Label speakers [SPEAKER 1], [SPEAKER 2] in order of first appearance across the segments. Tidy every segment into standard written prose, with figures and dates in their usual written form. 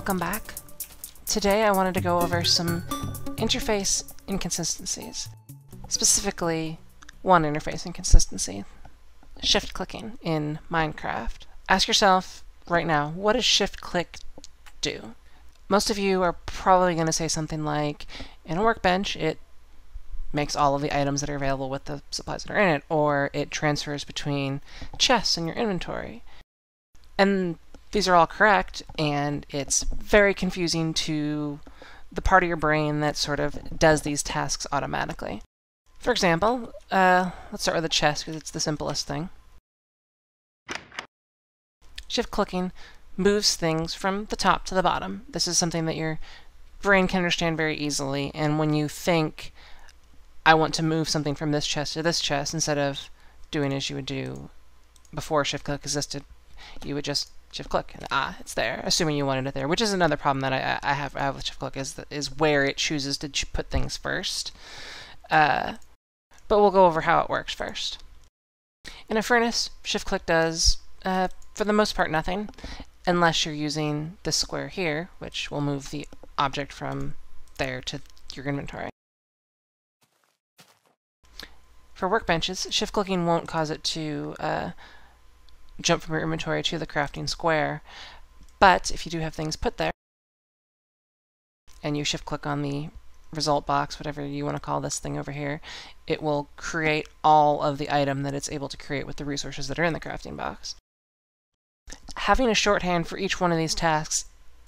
[SPEAKER 1] Welcome back. Today I wanted to go over some interface inconsistencies. Specifically, one interface inconsistency: shift clicking in Minecraft. Ask yourself right now, what does shift click do? Most of you are probably going to say something like, in a workbench, it makes all of the items that are available with the supplies that are in it, or it transfers between chests in your inventory. And these are all correct, and it's very confusing to the part of your brain that sort of does these tasks automatically. For example, let's start with the chest because it's the simplest thing. Shift clicking moves things from the top to the bottom. This is something that your brain can understand very easily, and when you think, I want to move something from this chest to this chest, instead of doing as you would do before shift click existed, you would just shift click and it's there, assuming you wanted it there, which is another problem that I have with shift click, is where it chooses to put things first. But we'll go over how it works first. In a furnace, shift click does, for the most part, nothing, unless you're using this square here, which will move the object from there to your inventory. For workbenches, shift clicking won't cause it to jump from your inventory to the crafting square, but if you do have things put there, and you shift click on the result box, whatever you want to call this thing over here, it will create all of the item that it's able to create with the resources that are in the crafting box. Having a shorthand for each one of these tasks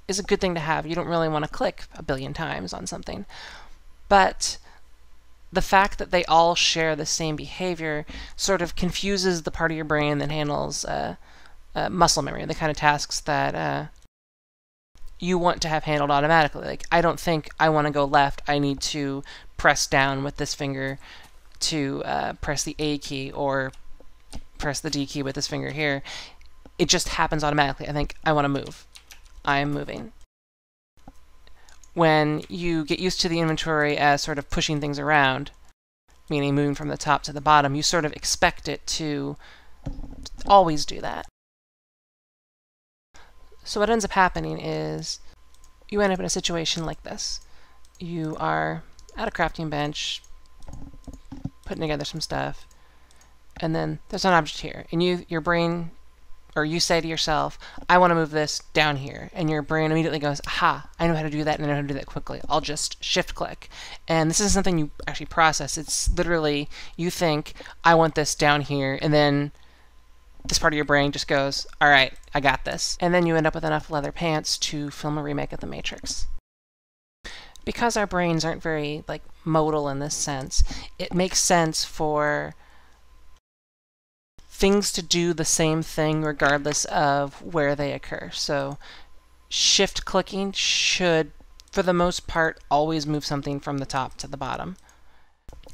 [SPEAKER 1] is a good thing to have. You don't really want to click a billion times on something, but the fact that they all share the same behavior sort of confuses the part of your brain that handles muscle memory, the kind of tasks that you want to have handled automatically. Like, I don't think I want to go left, I need to press down with this finger to press the A key, or press the D key with this finger here. It just happens automatically. I think I want to move. I am moving. When you get used to the inventory as sort of pushing things around, meaning moving from the top to the bottom, you sort of expect it to always do that. So what ends up happening is you end up in a situation like this. You are at a crafting bench, putting together some stuff, and then there's an object here, and your brain, or you say to yourself, I want to move this down here. And your brain immediately goes, aha, I know how to do that, and I know how to do that quickly. I'll just shift click. And this isn't something you actually process. It's literally, you think, I want this down here, and then this part of your brain just goes, all right, I got this. And then you end up with enough leather pants to film a remake of The Matrix. Because our brains aren't very, modal in this sense, it makes sense for things to do the same thing regardless of where they occur. So shift clicking should, for the most part, always move something from the top to the bottom.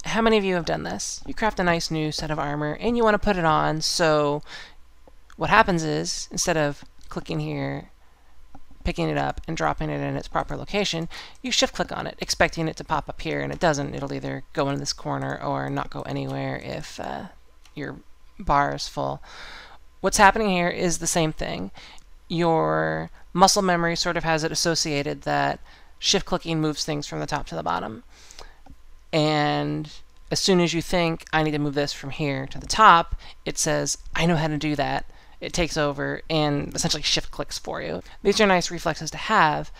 [SPEAKER 1] How many of you have done this? You craft a nice new set of armor and you want to put it on, so what happens is, instead of clicking here, picking it up and dropping it in its proper location, you shift click on it, expecting it to pop up here, and it doesn't. It'll either go into this corner or not go anywhere if your bar is full. What's happening here is the same thing. Your muscle memory sort of has it associated that shift clicking moves things from the top to the bottom. And as soon as you think, I need to move this from here to the top, it says, I know how to do that. It takes over and essentially shift clicks for you. These are nice reflexes to have.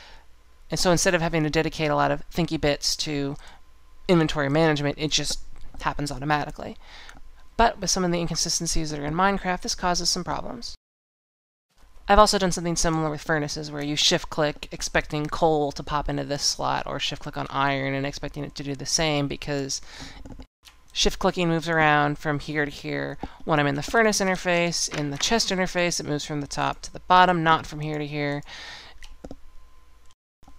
[SPEAKER 1] And so instead of having to dedicate a lot of thinky bits to inventory management, it just happens automatically. But with some of the inconsistencies that are in Minecraft, this causes some problems. I've also done something similar with furnaces, where you shift-click expecting coal to pop into this slot, or shift-click on iron and expecting it to do the same, because shift-clicking moves around from here to here. When I'm in the furnace interface, in the chest interface, it moves from the top to the bottom, not from here to here.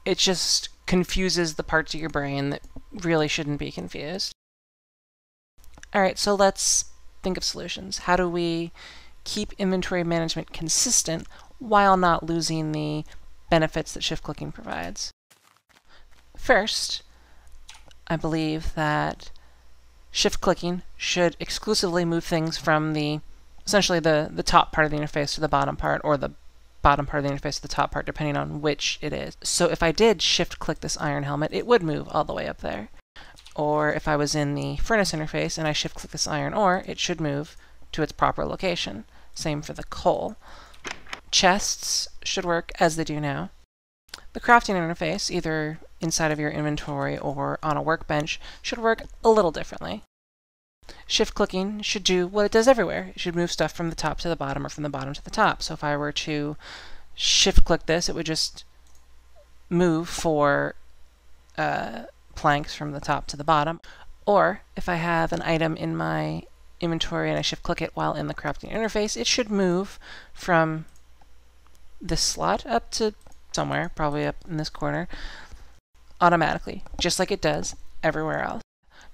[SPEAKER 1] It just confuses the parts of your brain that really shouldn't be confused. Alright, so let's think of solutions. How do we keep inventory management consistent while not losing the benefits that shift clicking provides? First, I believe that shift clicking should exclusively move things from essentially the top part of the interface to the bottom part, or the bottom part of the interface or the top part, depending on which it is. So if I did shift-click this iron helmet, it would move all the way up there. Or if I was in the furnace interface and I shift-click this iron ore, it should move to its proper location. Same for the coal. Chests should work as they do now. The crafting interface, either inside of your inventory or on a workbench, should work a little differently. Shift-clicking should do what it does everywhere. It should move stuff from the top to the bottom or from the bottom to the top. So if I were to shift-click this, it would just move for planks from the top to the bottom. Or if I have an item in my inventory and I shift-click it while in the crafting interface, it should move from this slot up to somewhere, probably up in this corner, automatically, just like it does everywhere else.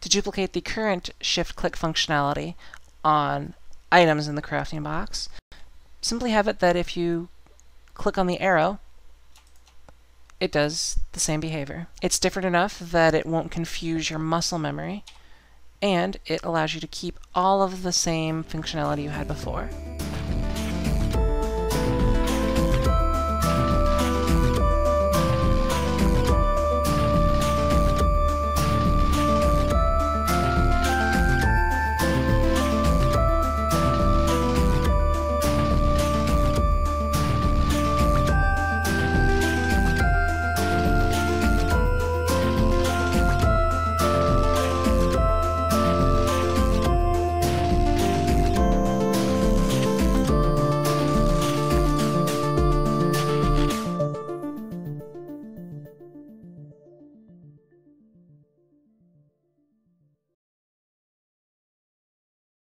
[SPEAKER 1] To duplicate the current shift-click functionality on items in the crafting box, simply have it that if you click on the arrow, it does the same behavior. It's different enough that it won't confuse your muscle memory, and it allows you to keep all of the same functionality you had before.